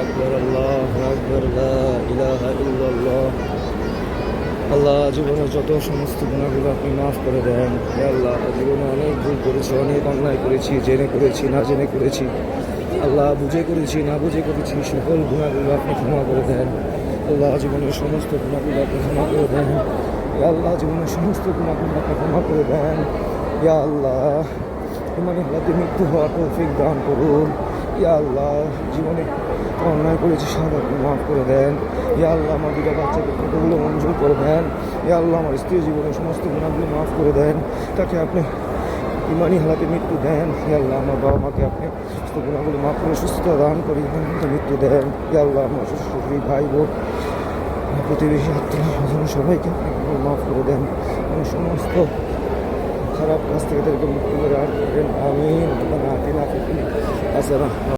আকবার, আল্লাহু আকবার, লা ইলাহা ইল্লাল্লাহ। আল্লাহ, জীবনে যত সমস্ত গুনাহগুলো আপনি মাফ করে দেন। হে আল্লাহ, জীবনে অনেক ভুল করেছি, অনেক অন্যায় করেছি, জেনে করেছি, না জেনে করেছি। আল্লাহ, বুঝে করেছি, না বুঝে করেছি, সকল গুনাহগুলো আপনি ক্ষমা করে দেন। আল্লাহ, জীবনের সমস্ত গুনাহগুলো আপনি ক্ষমা করে দেন। ইয়া আল্লাহ, জীবনের সমস্ত গুনাহগুলো আপনি ক্ষমা করে দেন। ইয়া আল্লাহ, ইমানি হালাতে মৃত্যু হওয়ার তৌফিক দান করুন। ইয়া আল্লাহ, জীবনে অন্যায় করেছি, সব আপনি মাফ করে দেন। ইয়া আল্লাহ, আমার দুটা বাচ্চাকে কতগুলো মঞ্জুর করে দেন। ইয়া আল্লাহ, আমার স্ত্রীর জীবনের সমস্ত গুণাগুলো মাফ করে দেন, তাকে আপনি ইমানি হালাতে মৃত্যু দেন। ইয়া আল্লাহ, আমার বাবা মাকে আপনি সমস্ত গুণাগুলো মাফ করে সুস্থতা দান করে মৃত্যু দেন। ইয়া আল্লাহ, আমার শ্বশুর ভাই বোন প্রতিবেশী আত্মীয় সবাইকে আপনি মাফ করে দেন। আমার সমস্ত খারাপ কাজ থেকে তাদেরকে মুক্তি করে আর করেন। আমিন। আতিনা ফিদ দুনিয়া হাসানাহ।